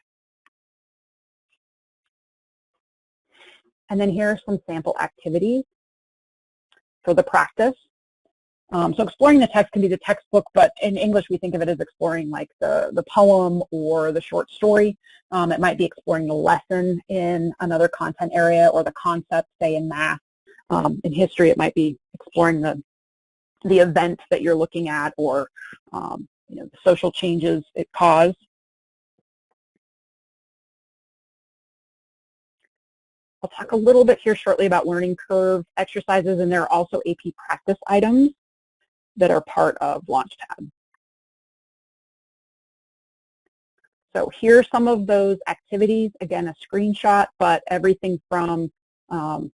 And then here are some sample activities for the practice. So exploring the text can be the textbook, but in English we think of it as exploring like the poem or the short story. It might be exploring the lesson in another content area or the concept, say in math. In history it might be exploring the event that you're looking at, or the social changes it caused. I'll talk a little bit here shortly about learning curve exercises, and there are also AP practice items that are part of Launchpad. So here are some of those activities. Again, a screenshot, but everything from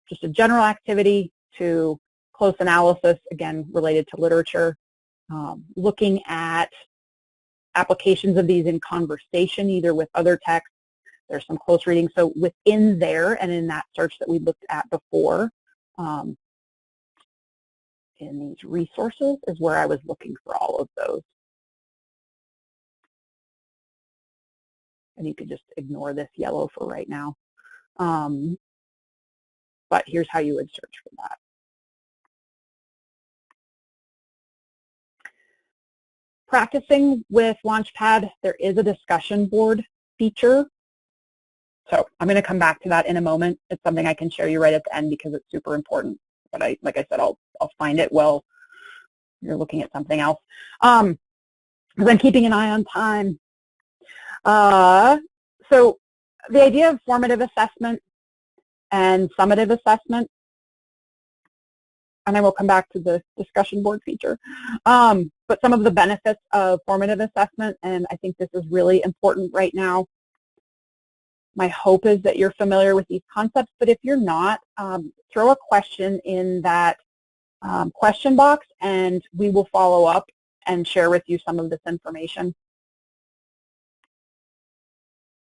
just a general activity to close analysis, again, related to literature, looking at applications of these in conversation, either with other texts. There's some close reading. So within there and in that search that we looked at before, in these resources is where I was looking for all of those. And you could just ignore this yellow for right now. But here's how you would search for that. Practicing with Launchpad, there is a discussion board feature. So I'm going to come back to that in a moment. It's something I can share you right at the end because it's super important. But like I said, I'll find it while you're looking at something else. Because I'm keeping an eye on time. So the idea of formative assessment and summative assessment, and I will come back to the discussion board feature, but some of the benefits of formative assessment, and I think this is really important right now. My hope is that you're familiar with these concepts, but if you're not, throw a question in that question box and we will follow up and share with you some of this information.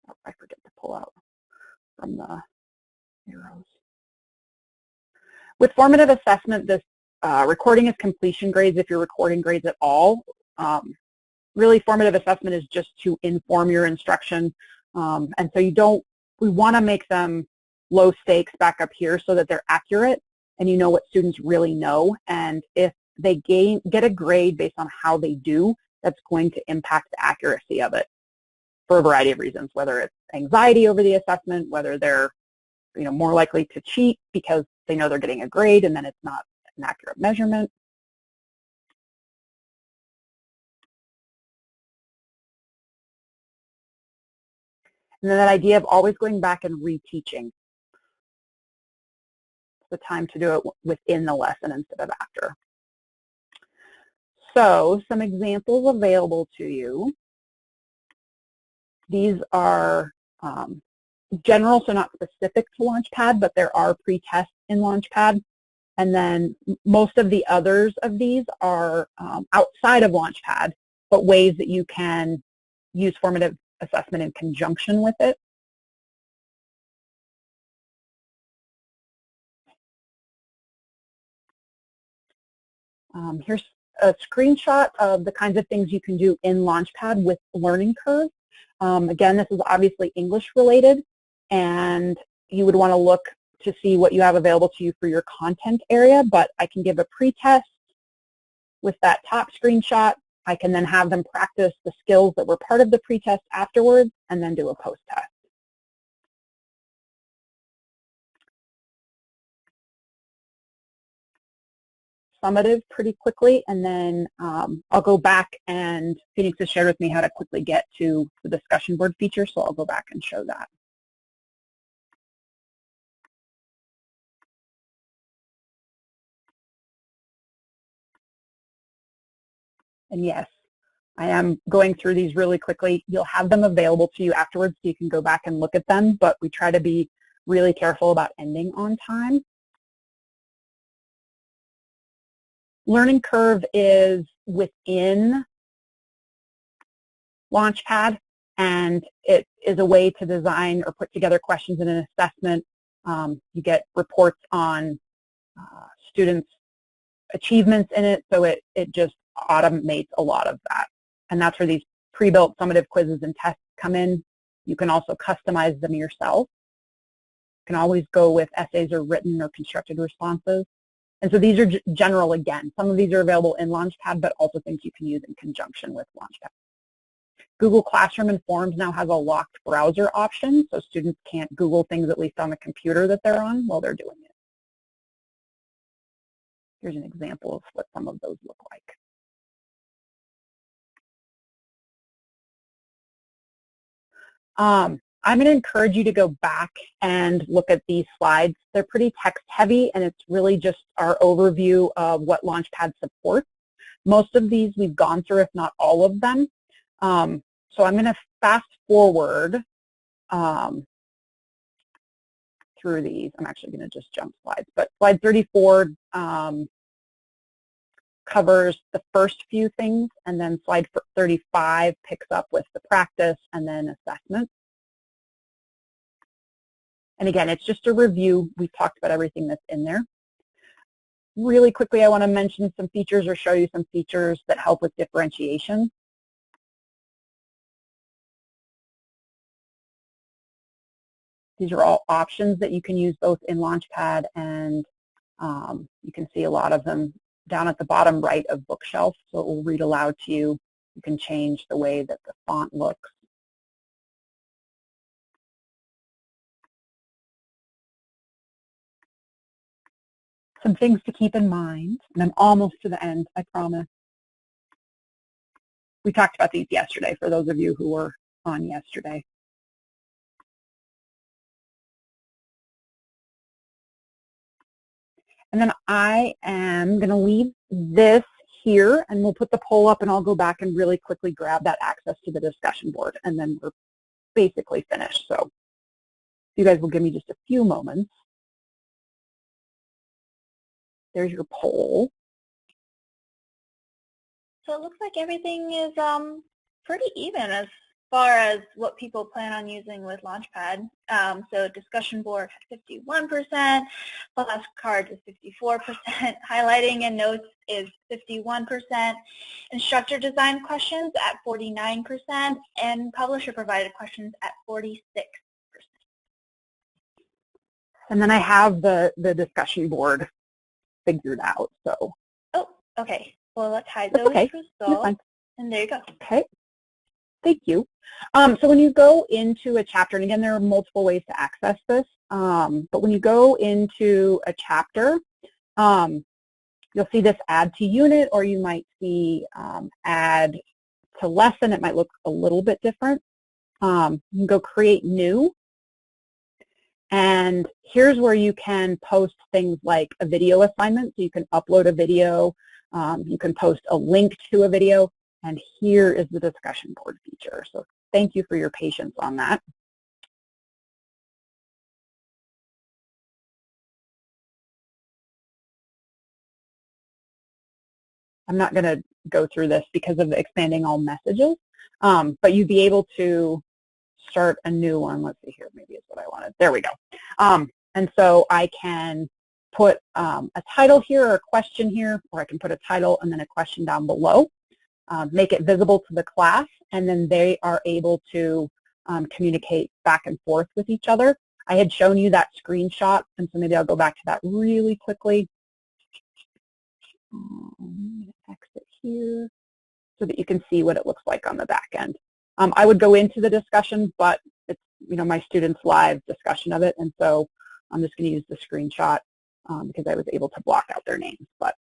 Oh, I forget to pull out from the arrows. With formative assessment, this recording as completion grades, if you're recording grades at all, really formative assessment is just to inform your instruction. And so we want to make them low stakes back up here so that they're accurate and you know what students really know. And if they get a grade based on how they do, that's going to impact the accuracy of it for a variety of reasons, whether it's anxiety over the assessment, whether they're more likely to cheat because they know they're getting a grade and then it's not an accurate measurement. And then that idea of always going back and reteaching. It's the time to do it within the lesson instead of after. So some examples available to you. These are general, so not specific to Launchpad, but there are pre-tests in Launchpad. And then most of the others of these are outside of Launchpad, but ways that you can use formative assessment in conjunction with it. Here's a screenshot of the kinds of things you can do in Launchpad with Learning Curve. Again, this is obviously English related, and you would want to look to see what you have available to you for your content area, but I can give a pre-test with that top screenshot. I can then have them practice the skills that were part of the pre-test afterwards and then do a post-test. Summative pretty quickly, and then I'll go back, and Phoenix has shared with me how to quickly get to the discussion board feature, so I'll go back and show that. And yes, I am going through these really quickly. You'll have them available to you afterwards so you can go back and look at them, but we try to be really careful about ending on time. Learning Curve is within Launchpad, and it is a way to design or put together questions in an assessment. You get reports on students' achievements in it, so it just automates a lot of that. And that's where these pre-built summative quizzes and tests come in. You can also customize them yourself. You can always go with essays or written or constructed responses. And so these are general again. Some of these are available in Launchpad, but also things you can use in conjunction with Launchpad. Google Classroom and Forms now has a locked browser option, so students can't Google things, at least on the computer that they're on, while they're doing it. Here's an example of what some of those look like. I'm going to encourage you to go back and look at these slides. They're pretty text heavy, and it's really just our overview of what Launchpad supports. Most of these we've gone through, if not all of them. So I'm going to fast forward through these. I'm actually going to just jump slides. But slide 34 covers the first few things, and then slide 35 picks up with the practice and then assessment. And again, it's just a review. We've talked about everything that's in there. Really quickly, I want to mention some features or show you some features that help with differentiation. These are all options that you can use both in Launchpad, and you can see a lot of them down at the bottom right of Bookshelf, so it will read aloud to you. You can change the way that the font looks. Some things to keep in mind, and I'm almost to the end, I promise. We talked about these yesterday for those of you who were on yesterday. And then I am going to leave this here, and we'll put the poll up, and I'll go back and really quickly grab that access to the discussion board, and then we're basically finished. So you guys will give me just a few moments. There's your poll. So it looks like everything is pretty even as far as what people plan on using with Launchpad. So discussion board 51%, flashcards is 54%, highlighting and notes is 51%, instructor design questions at 49%, and publisher provided questions at 46%. And then I have the discussion board figured out. So. Oh, okay. Well, let's hide those results. And there you go. Okay. Thank you. So when you go into a chapter, and again, there are multiple ways to access this, but when you go into a chapter, you'll see this add to unit, or you might see add to lesson. It might look a little bit different. You can go create new. And here's where you can post things like a video assignment. So you can upload a video, you can post a link to a video, and here is the discussion board feature. So thank you for your patience on that. I'm not going to go through this because of the expanding all messages, but you'd be able to start a new one. Let's see here, maybe it's what I wanted. There we go. And so I can put a title here or a question here, or I can put a title and then a question down below, make it visible to the class, and then they are able to communicate back and forth with each other. I had shown you that screenshot, and so maybe I'll go back to that really quickly. Exit here so that you can see what it looks like on the back end. I would go into the discussion, but it's my students' live discussion of it, and so I'm just going to use the screenshot because I was able to block out their names. But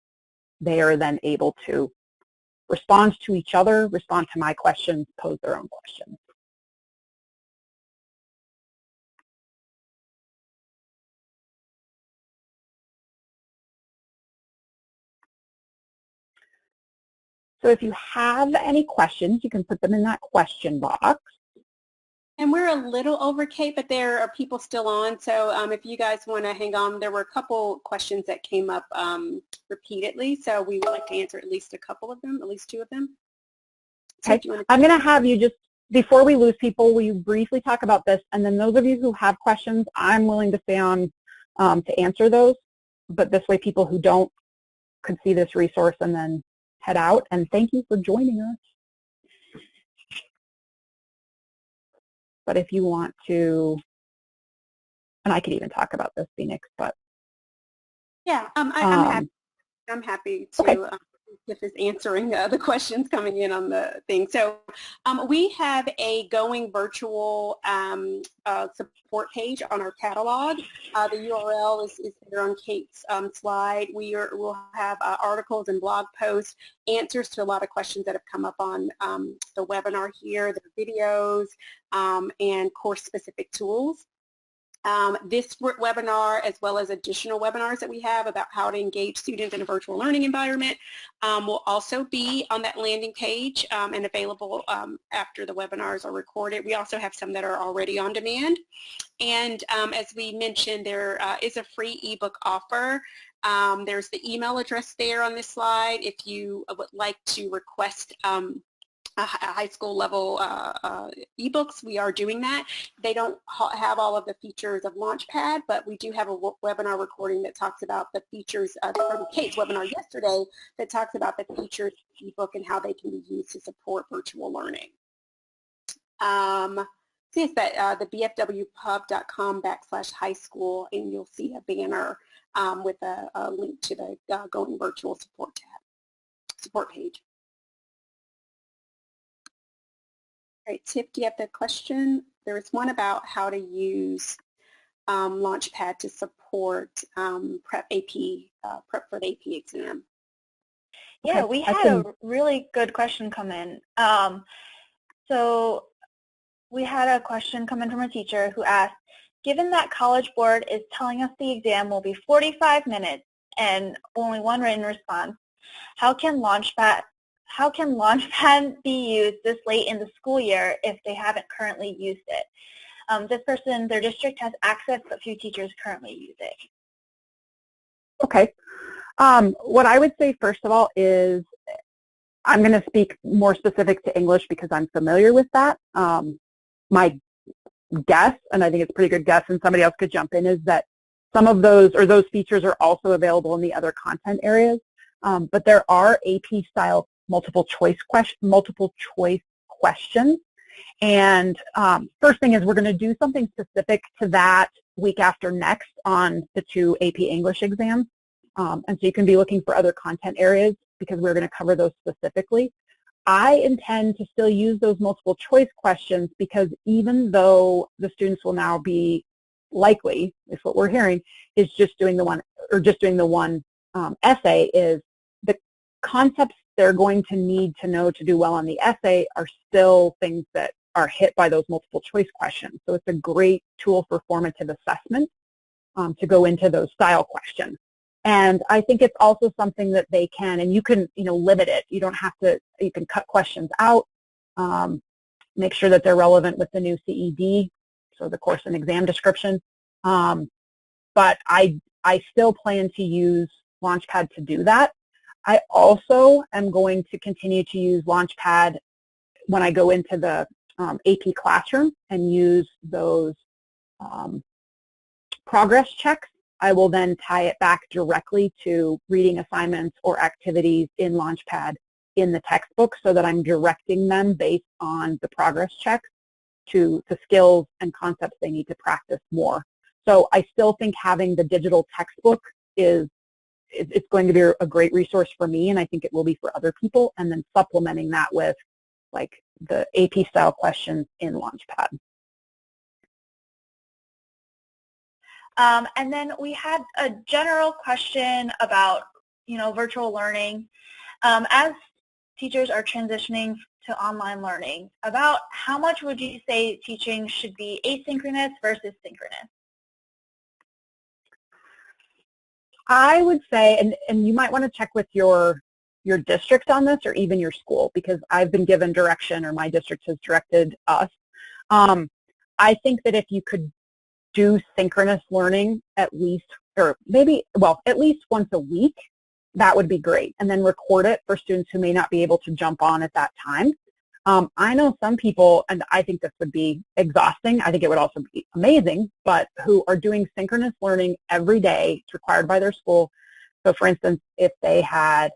they are then able to respond to each other, respond to my questions, pose their own questions. So if you have any questions, you can put them in that question box. And we're a little over, Kate, but there are people still on. So if you guys want to hang on, there were a couple questions that came up repeatedly. So we would like to answer at least a couple of them, at least two of them. So okay. I'm going to have you just, before we lose people, will you briefly talk about this? And then those of you who have questions, I'm willing to stay on to answer those. But this way people who don't could see this resource and then head out. And thank you for joining us. But if you want to, and I could even talk about this, Phoenix, but. Yeah, I'm happy to okay. If is answering the questions coming in on the thing. So we have a going virtual support page on our catalog. The URL is there on Kate's slide. We'll have articles and blog posts, answers to a lot of questions that have come up on the webinar here, the videos, and course-specific tools. This webinar, as well as additional webinars that we have about how to engage students in a virtual learning environment, will also be on that landing page and available after the webinars are recorded. We also have some that are already on demand. And as we mentioned, there is a free ebook offer. There's the email address there on this slide if you would like to request high school level ebooks. We are doing that. They don't have all of the features of Launchpad, but we do have a webinar recording that talks about the features from Kate's webinar yesterday that talks about the features of the ebook and how they can be used to support virtual learning. See, it's that the bfwpub.com/high school, and you'll see a banner with a link to the Going Virtual support page. All right, Tiff, do you have the question? There was one about how to use Launchpad to support prep for the AP exam. Yeah, we had a really good question come in. So we had a question come in from a teacher who asked, given that College Board is telling us the exam will be 45 minutes and only one written response, how can Launchpad be used this late in the school year if they haven't currently used it? This person, their district has access, but few teachers currently use it. Okay. What I would say, first of all, is I'm going to speak more specific to English because I'm familiar with that. My guess, and I think it's a pretty good guess, and somebody else could jump in, is that some of those features are also available in the other content areas. But there are AP-style multiple choice questions. And first thing is we're going to do something specific to that week after next on the 2 AP English exams. And so you can be looking for other content areas because we're going to cover those specifically. I intend to still use those multiple choice questions because even though the students will now be likely, is what we're hearing, is just doing the one essay, is the concepts they're going to need to know to do well on the essay are still things that are hit by those multiple choice questions. So it's a great tool for formative assessment to go into those style questions. And I think it's also something that they can, and you can, limit it. You don't have to, you can cut questions out, make sure that they're relevant with the new CED, so the course and exam description. But I still plan to use Launchpad to do that. I also am going to continue to use Launchpad when I go into the AP classroom and use those progress checks. I will then tie it back directly to reading assignments or activities in Launchpad in the textbook so that I'm directing them based on the progress checks to the skills and concepts they need to practice more. So I still think having the digital textbook it's going to be a great resource for me, and I think it will be for other people, and then supplementing that with like the AP style questions in Launchpad. And then we had a general question about, virtual learning. As teachers are transitioning to online learning, about how much would you say teaching should be asynchronous versus synchronous? I would say, and you might want to check with your district on this or even your school, because I've been given direction, or my district has directed us. I think that if you could do synchronous learning at least once a week, that would be great, and then record it for students who may not be able to jump on at that time. I know some people, and I think this would be exhausting, I think it would also be amazing, but who are doing synchronous learning every day. It's required by their school. So for instance, if they had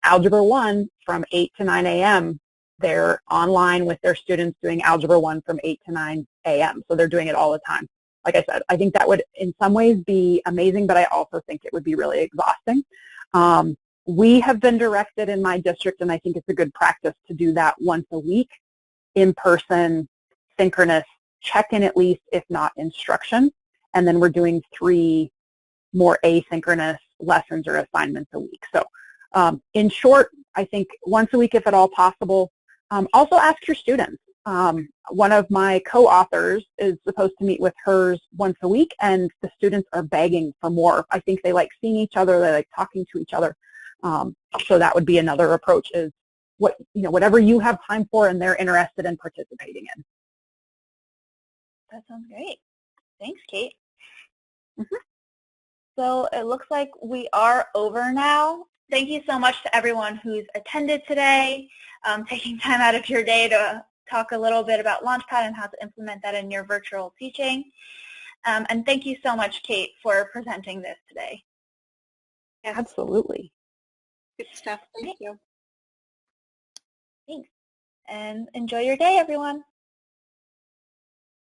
Algebra 1 from 8 to 9 a.m., they're online with their students doing Algebra 1 from 8 to 9 a.m., so they're doing it all the time. Like I said, I think that would in some ways be amazing, but I also think it would be really exhausting. We have been directed in my district, and I think it's a good practice to do that once a week, in-person, synchronous, check-in at least, if not instruction, and then we're doing 3 more asynchronous lessons or assignments a week. So in short, I think once a week if at all possible. Also ask your students. One of my co-authors is supposed to meet with hers once a week, and the students are begging for more. I think they like seeing each other, they like talking to each other. So that would be another approach, is whatever you have time for and they're interested in participating in. That sounds great. Thanks, Kate. Mm-hmm. So it looks like we are over now. Thank you so much to everyone who's attended today, taking time out of your day to talk a little bit about Launchpad and how to implement that in your virtual teaching. And thank you so much, Kate, for presenting this today. Yes. Absolutely. Good stuff. Thank you. Thanks. And enjoy your day, everyone.